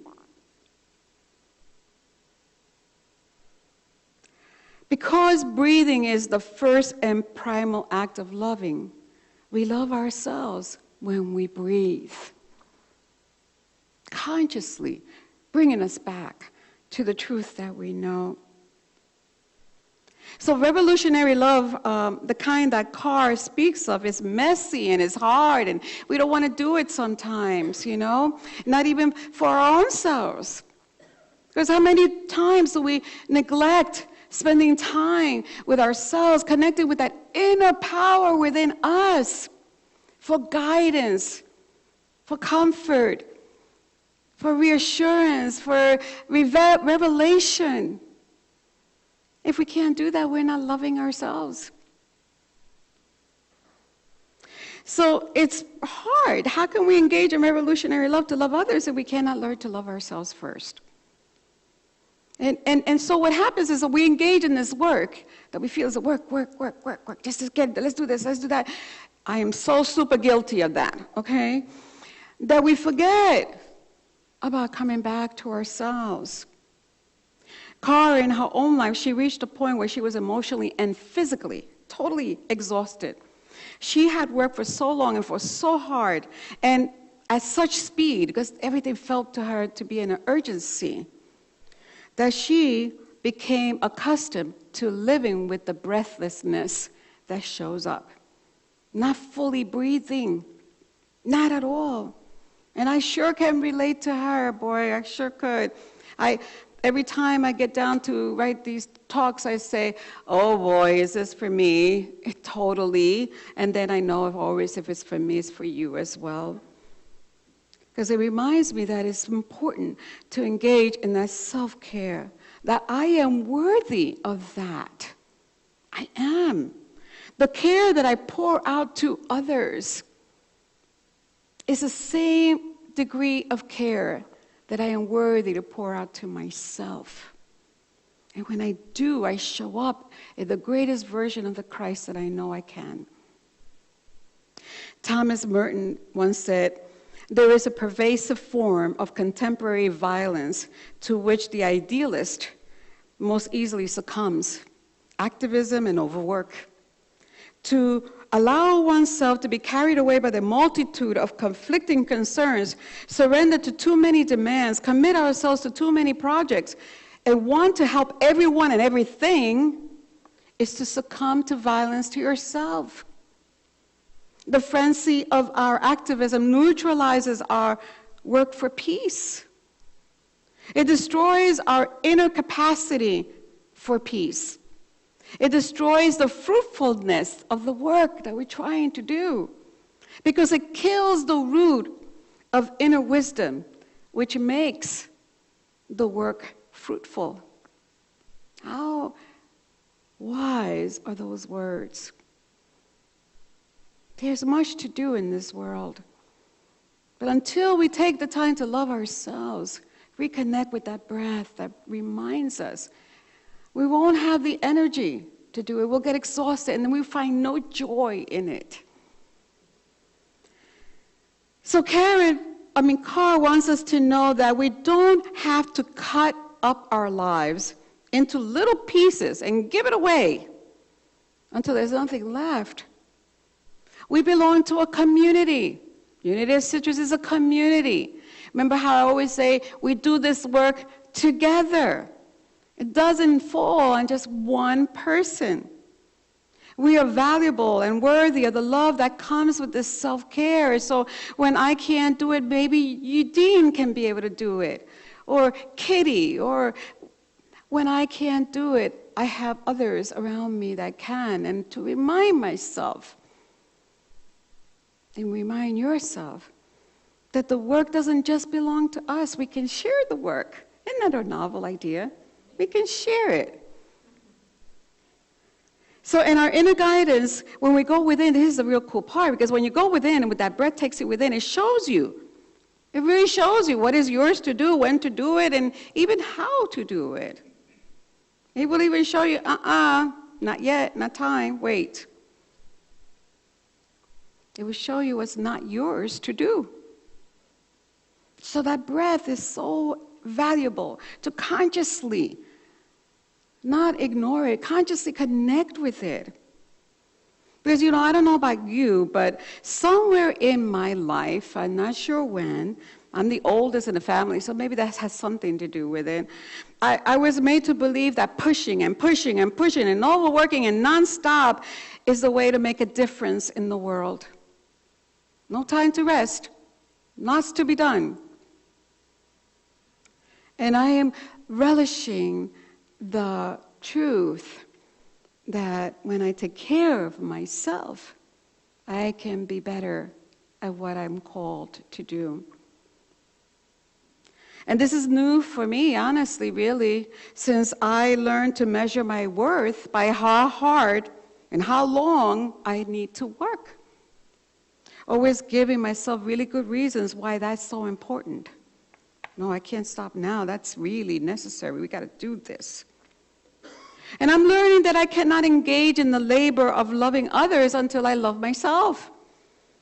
Because breathing is the first and primal act of loving, we love ourselves when we breathe. Consciously bringing us back to the truth that we know. So revolutionary love, the kind that Carr speaks of, is messy and is hard, and we don't want to do it sometimes, you know, not even for our own selves. Because how many times do we neglect spending time with ourselves, connected with that inner power within us for guidance, for comfort, for reassurance, for revelation. If we can't do that, we're not loving ourselves. So it's hard. How can we engage in revolutionary love to love others if we cannot learn to love ourselves first? And so what happens is that we engage in this work that we feel is a work. Just get, let's do this, let's do that. I am so super guilty of that, okay? That we forget about coming back to ourselves. Carr, in her own life, she reached a point where she was emotionally and physically totally exhausted. She had worked for so long and for so hard and at such speed, because everything felt to her to be in an urgency, that she became accustomed to living with the breathlessness that shows up. Not fully breathing, not at all. And I sure can relate to her, boy, I sure could. Every time I get down to write these talks, I say, oh boy, is this for me? Totally. And then I know always if it's for me, it's for you as well. Because it reminds me that it's important to engage in that self-care, that I am worthy of that. I am. The care that I pour out to others is the same degree of care that I am worthy to pour out to myself. And when I do, I show up in the greatest version of the Christ that I know I can. Thomas Merton once said, there is a pervasive form of contemporary violence to which the idealist most easily succumbs: activism and overwork. To allow oneself to be carried away by the multitude of conflicting concerns, surrender to too many demands, commit ourselves to too many projects, and want to help everyone and everything is to succumb to violence to yourself. The frenzy of our activism neutralizes our work for peace. It destroys our inner capacity for peace. It destroys the fruitfulness of the work that we're trying to do because it kills the root of inner wisdom, which makes the work fruitful. How wise are those words? There's much to do in this world. But until we take the time to love ourselves, reconnect with that breath that reminds us, we won't have the energy to do it. We'll get exhausted, and then we find no joy in it. So Carr wants us to know that we don't have to cut up our lives into little pieces and give it away until there's nothing left. We belong to a community. Unity of Citrus is a community. Remember how I always say we do this work together. It doesn't fall on just one person. We are valuable and worthy of the love that comes with this self-care. So when I can't do it, maybe Eudine can be able to do it, or Kitty, or when I can't do it, I have others around me that can. And to remind myself, and remind yourself, that the work doesn't just belong to us. We can share the work. Isn't that a novel idea? We can share it. So in our inner guidance, when we go within, this is the real cool part, because when you go within and with that breath takes you within, it shows you. It really shows you what is yours to do, when to do it, and even how to do it. It will even show you, not yet, not time, wait. It will show you what's not yours to do. So that breath is so valuable to consciously not ignore it, consciously connect with it. Because, I don't know about you, but somewhere in my life, I'm not sure when, I'm the oldest in the family, so maybe that has something to do with it. I was made to believe that pushing and pushing and pushing and overworking and nonstop is the way to make a difference in the world. No time to rest, lots to be done. And I am relishing the truth that when I take care of myself, I can be better at what I'm called to do. And this is new for me, honestly, really, since I learned to measure my worth by how hard and how long I need to work. Always giving myself really good reasons why that's so important. No, I can't stop now. That's really necessary. We got to do this. And I'm learning that I cannot engage in the labor of loving others until I love myself.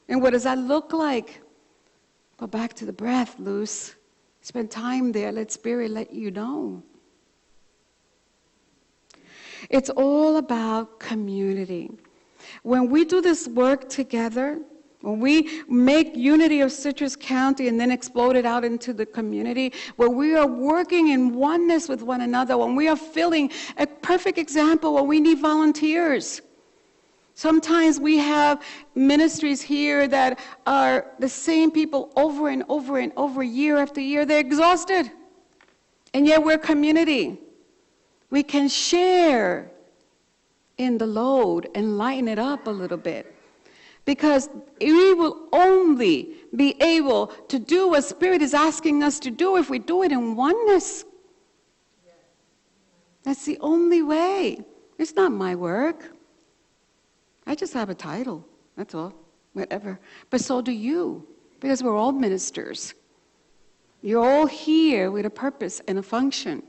And what does that look like? Go back to the breath, Luz. Spend time there. Let Spirit let you know. It's all about community. When we do this work together, when we make Unity of Citrus County and then explode it out into the community, where we are working in oneness with one another, when we are filling a perfect example, when we need volunteers. Sometimes we have ministries here that are the same people over and over and over, year after year. They're exhausted. And yet we're community. We can share in the load and lighten it up a little bit. Because we will only be able to do what Spirit is asking us to do if we do it in oneness. That's the only way. It's not my work. I just have a title, that's all, whatever. But so do you, because we're all ministers. You're all here with a purpose and a function.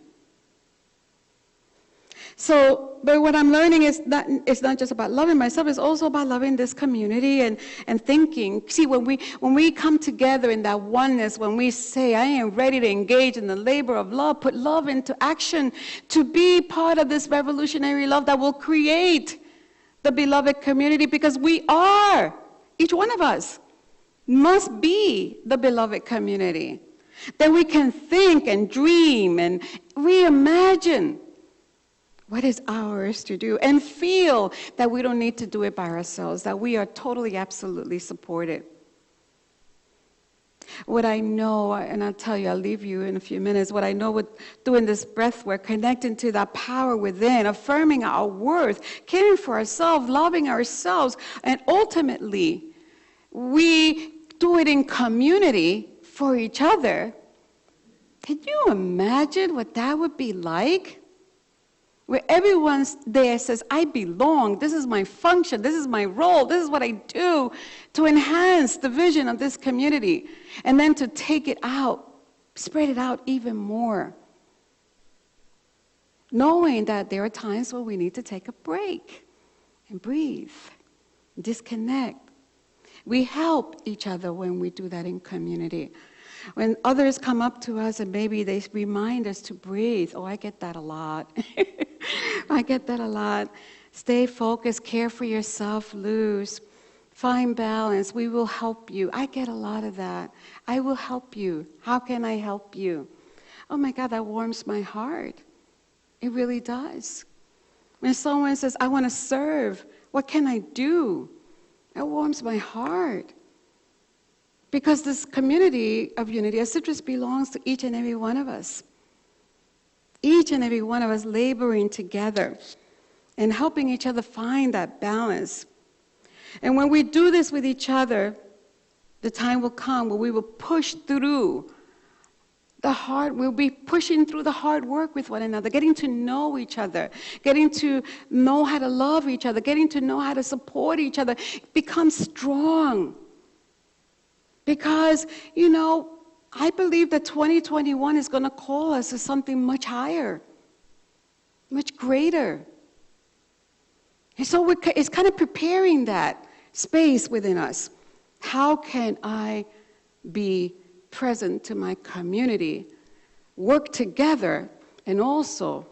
So, but what I'm learning is that it's not just about loving myself, it's also about loving this community and thinking. See, when we come together in that oneness, when we say, I am ready to engage in the labor of love, put love into action, to be part of this revolutionary love that will create the beloved community, because we are, each one of us must be the beloved community. Then we can think and dream and reimagine what is ours to do and feel that we don't need to do it by ourselves, that we are totally, absolutely supported. What I know, and I'll tell you, I'll leave you in a few minutes, what I know with doing this breath work, connecting to that power within, affirming our worth, caring for ourselves, loving ourselves, and ultimately, we do it in community for each other. Can you imagine what that would be like? Where everyone there says, I belong, this is my function, this is my role, this is what I do to enhance the vision of this community. And then to take it out, spread it out even more. Knowing that there are times where we need to take a break and breathe, disconnect. We help each other when we do that in community. When others come up to us and maybe they remind us to breathe. Oh, I get that a lot. I get that a lot. Stay focused, care for yourself, lose, find balance. We will help you. I get a lot of that. I will help you. How can I help you? Oh my God, that warms my heart. It really does. When someone says, I want to serve, what can I do? That warms my heart. Because this community of Unity of Citrus belongs to each and every one of us. Each and every one of us laboring together and helping each other find that balance. And when we do this with each other, the time will come where we will push through we'll be pushing through the hard work with one another, getting to know each other, getting to know how to love each other, getting to know how to support each other, become strong. Because, I believe that 2021 is going to call us to something much higher, much greater. And so it's kind of preparing that space within us. How can I be present to my community, work together, and also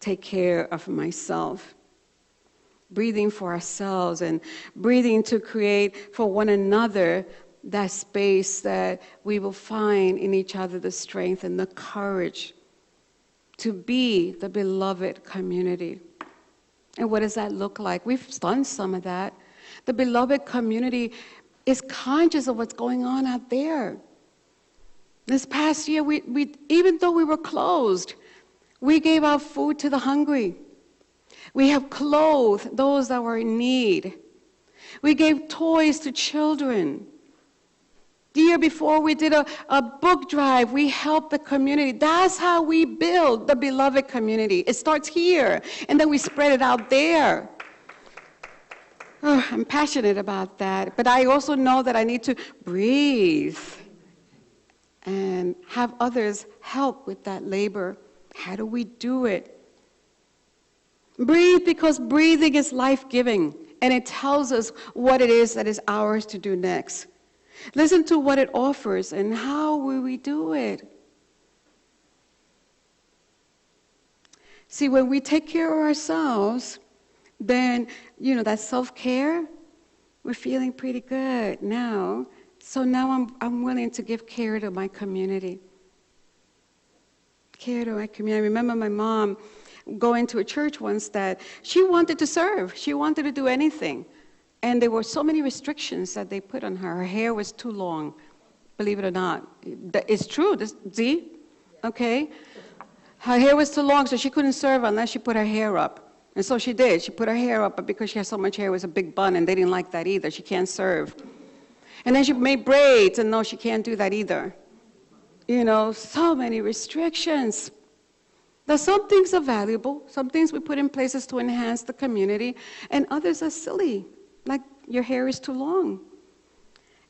take care of myself? Breathing for ourselves and breathing to create for one another that space that we will find in each other the strength and the courage to be the beloved community. And what does that look like? We've done some of that. The beloved community is conscious of what's going on out there. This past year, we even though we were closed, we gave out food to the hungry. We have clothed those that were in need. We gave toys to children. The year before, we did a book drive. We helped the community. That's how we build the beloved community. It starts here, and then we spread it out there. Oh, I'm passionate about that. But I also know that I need to breathe and have others help with that labor. How do we do it? Breathe, because breathing is life-giving, and it tells us what it is that is ours to do next. Listen to what it offers, and how will we do it? See, when we take care of ourselves, then, that self-care, we're feeling pretty good now. So now I'm willing to give care to my community. Care to my community. I remember my mom going to a church once that she wanted to serve. She wanted to do anything. And there were so many restrictions that they put on her. Her hair was too long, believe it or not. It's true. See? Okay? Her hair was too long, so she couldn't serve unless she put her hair up. And so she did. She put her hair up, but because she had so much hair, it was a big bun, and they didn't like that either. She can't serve. And then she made braids, and no, she can't do that either. So many restrictions. Now, some things are valuable. Some things we put in places to enhance the community, and others are silly. Like your hair is too long.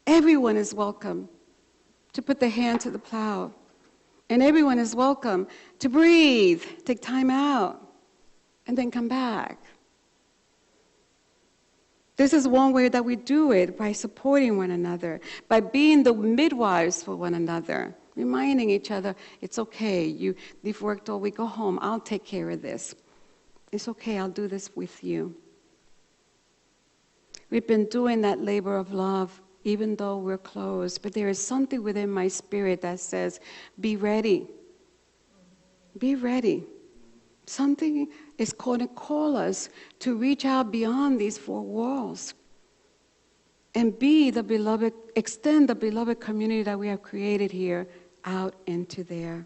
Everyone is welcome to put their hand to the plow. And everyone is welcome to breathe, take time out, and then come back. This is one way that we do it, by supporting one another, by being the midwives for one another, reminding each other, it's okay, you've worked all week, go home, I'll take care of this. It's okay, I'll do this with you. We've been doing that labor of love even though we're closed. But there is something within my spirit that says, be ready. Be ready. Something is going to call us to reach out beyond these four walls and be the beloved, extend the beloved community that we have created here out into there,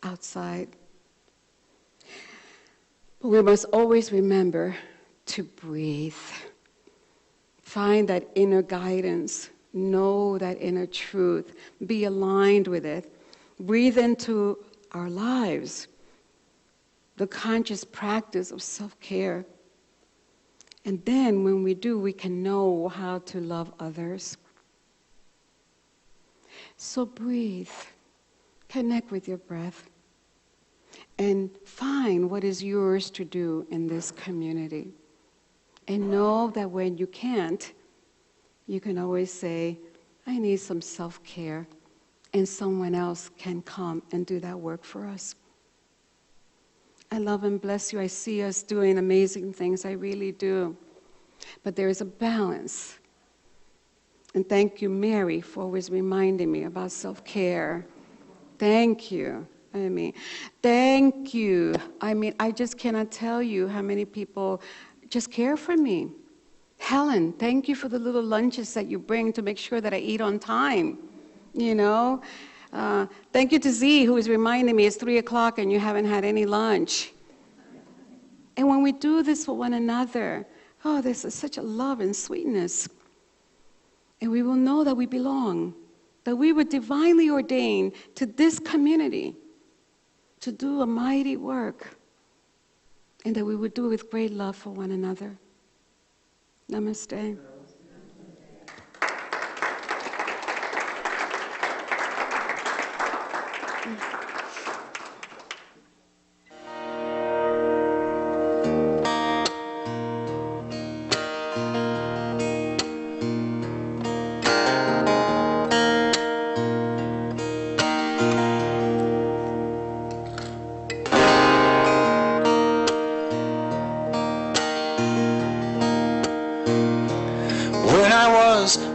outside. But we must always remember to breathe. Find that inner guidance. Know that inner truth. Be aligned with it. Breathe into our lives the conscious practice of self-care. And then when we do, we can know how to love others. So breathe. Connect with your breath. And find what is yours to do in this community. And know that when you can't, you can always say, I need some self-care. And someone else can come and do that work for us. I love and bless you. I see us doing amazing things. I really do. But there is a balance. And thank you, Mary, for always reminding me about self-care. Thank you. Thank you. I just cannot tell you how many people just care for me. Helen, thank you for the little lunches that you bring to make sure that I eat on time. Thank you to Z, who is reminding me it's 3 o'clock and you haven't had any lunch. And when we do this for one another, there's such a love and sweetness. And we will know that we belong, that we were divinely ordained to this community to do a mighty work, and that we would do it with great love for one another. Namaste.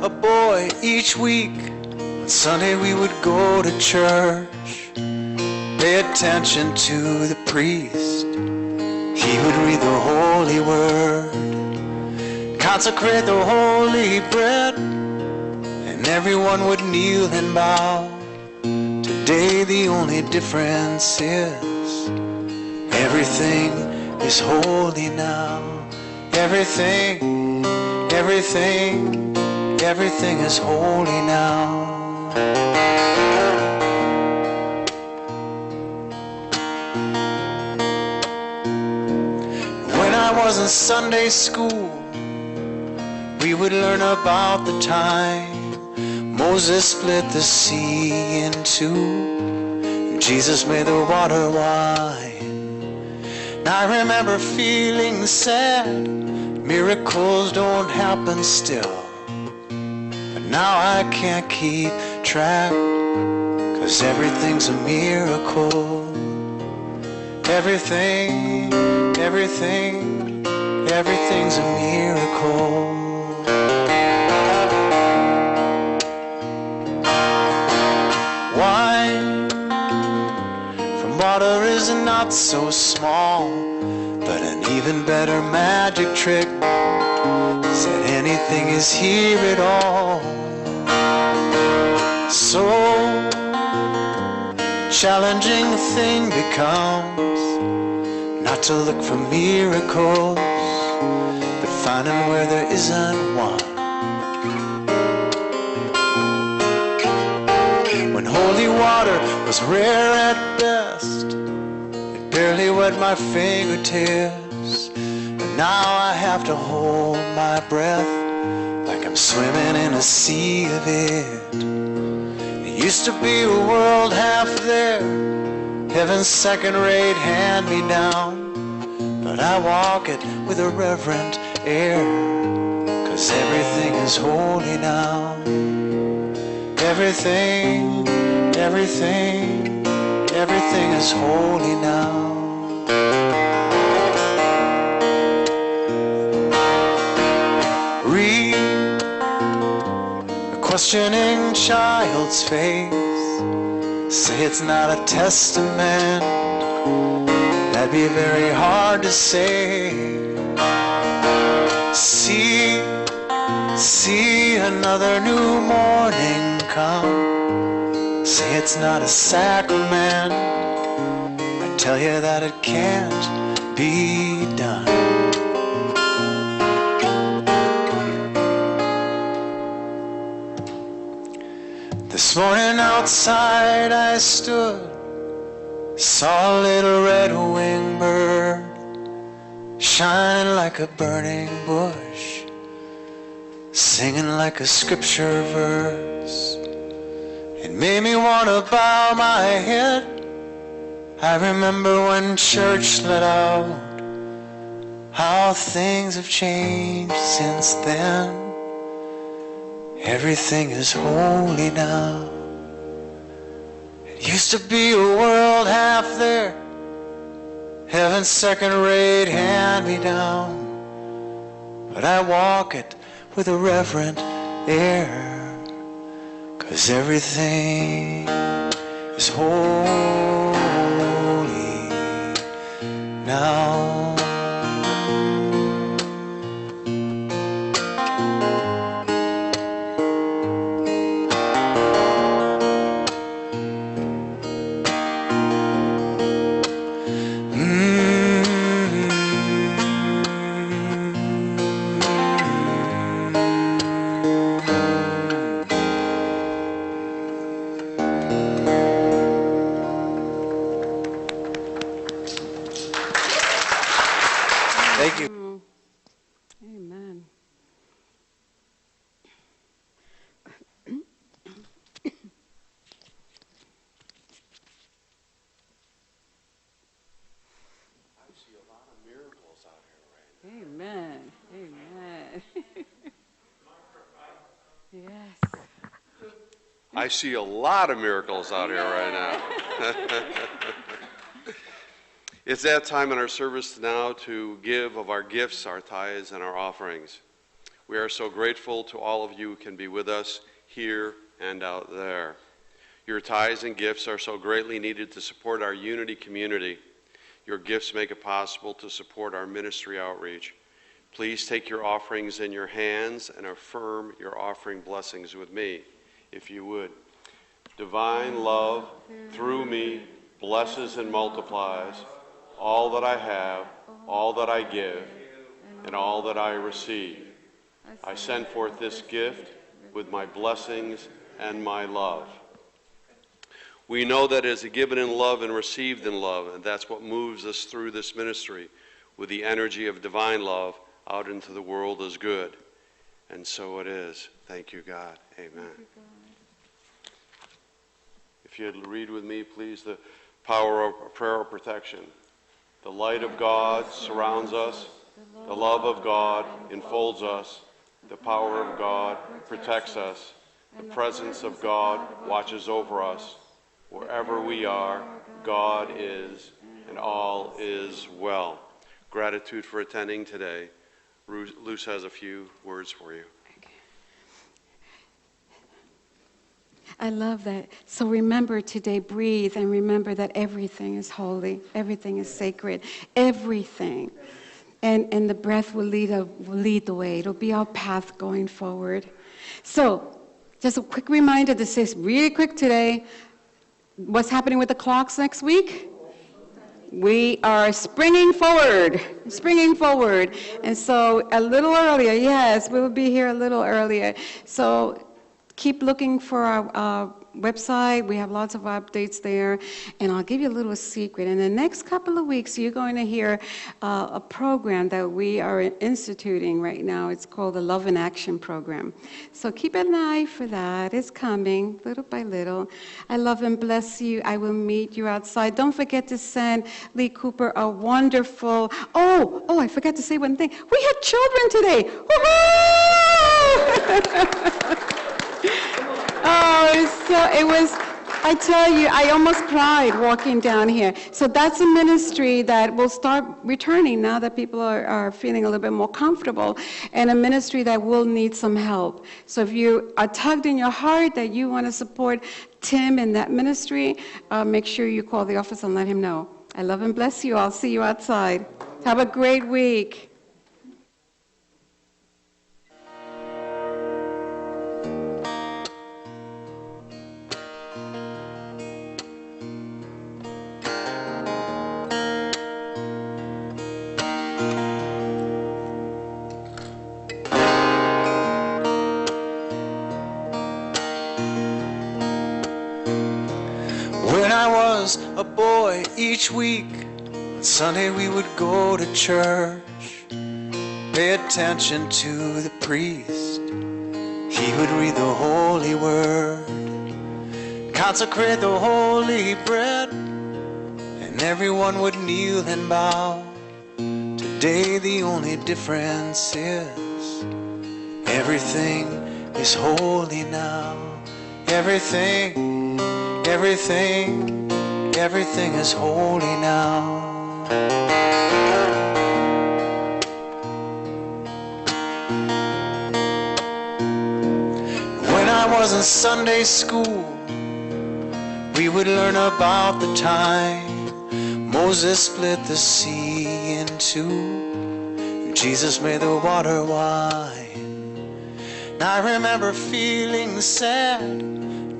A boy, each week on Sunday we would go to church, pay attention to the priest. He would read the holy word, consecrate the holy bread, and everyone would kneel and bow. Today the only difference is everything is holy now. Everything is holy now. When I was in Sunday school, we would learn about the time Moses split the sea in two, and Jesus made the water wine. Now I remember feeling sad, miracles don't happen still. Now I can't keep track, 'cause everything's a miracle. Everything's a miracle. Wine from water is not so small, but an even better magic trick said anything is here at all. So challenging the thing becomes not to look for miracles, but finding where there isn't one. When holy water was rare at best, it barely wet my fingertips, but now I have to hold my breath like I'm swimming in a sea of it. Used to be a world half there, heaven's second-rate hand-me-down, but I walk it with a reverent air, 'cause everything is holy now. Everything is holy now. questioning child's faith. Say it's not a testament. That'd be very hard to say. See another new morning come. Say it's not a sacrament. I tell you that it can't be done. This morning outside I stood, saw a little red-winged bird shining like a burning bush, singing like a scripture verse. It made me want to bow my head. I remember when church let out, how things have changed since then. Everything is holy now. It used to be a world half there, heaven's second-rate hand-me-down. But I walk it with a reverent air, 'cause everything is holy now. Thank you. Amen. I see a lot of miracles out here right now. Amen. Amen. Yes. I see a lot of miracles out here right now. It's that time in our service now to give of our gifts, our tithes, and our offerings. We are so grateful to all of you who can be with us here and out there. Your tithes and gifts are so greatly needed to support our Unity community. Your gifts make it possible to support our ministry outreach. Please take your offerings in your hands and affirm your offering blessings with me, if you would. Divine love, through me, blesses and multiplies all that I have, all that I give, and all that I receive. I send forth this gift with my blessings and my love. We know that it is given in love and received in love, and that's what moves us through this ministry with the energy of divine love out into the world as good. And so it is. Thank you, God. Amen. If you'd read with me, please, the power of prayer of protection. The light of God surrounds us. The love of God enfolds us. The power of God protects us. The presence of God watches over us. Wherever we are, God is, and all is well. Gratitude for attending today. Luce has a few words for you. I love that. So remember today, breathe, and remember that everything is holy, everything is sacred, everything. And the breath will lead the way. It'll be our path going forward. So, just a quick reminder, this is really quick today. What's happening with the clocks next week? We are springing forward. And so a little earlier, yes, we will be here a little earlier. So keep looking for our website. We have lots of updates there. And I'll give you a little secret. In the next couple of weeks, you're going to hear a program that we are instituting right now. It's called the Love in Action Program. So keep an eye for that. It's coming little by little. I love and bless you. I will meet you outside. Don't forget to send Lee Cooper a wonderful... Oh, I forgot to say one thing. We had children today. Woo-hoo! Oh, so it was I tell you, I almost cried walking down here. So that's a ministry that will start returning now that people are feeling a little bit more comfortable, and a ministry that will need some help. So if you are tugged in your heart that you want to support Tim in that ministry, make sure you call the office and let him know. I love and bless you. I'll see you outside. Have a great week. When I was a boy, each week on Sunday we would go to church, pay attention to the priest. He would read the holy word, consecrate the holy bread, and everyone would kneel and bow. Today the only difference is everything is holy now. Everything is holy now. When I was in Sunday school, we would learn about the time Moses split the sea in two, Jesus made the water wine. And I remember feeling sad,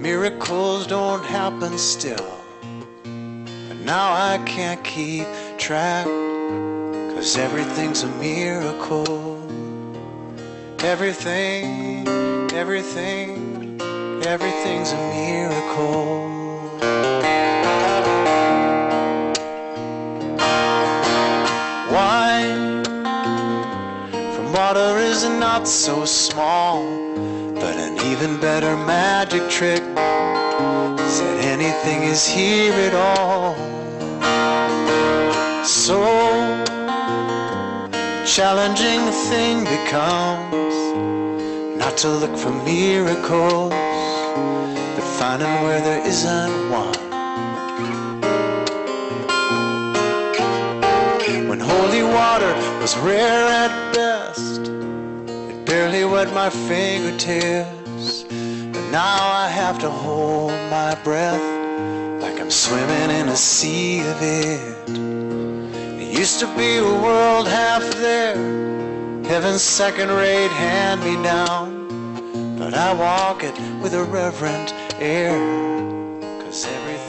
miracles don't happen still. But now I can't keep track, 'cause everything's a miracle. Everything's a miracle. Wine from water is not so small, but an even better magic trick said anything is here at all. So challenging the thing becomes not to look for miracles, but finding where there isn't one. When holy water was rare at best, it barely wet my fingertips. But now I have to hold my breath like I'm swimming in a sea of it. It used to be a world half there, heaven's second-rate hand-me-down, but I walk it with a reverent air, 'cause everything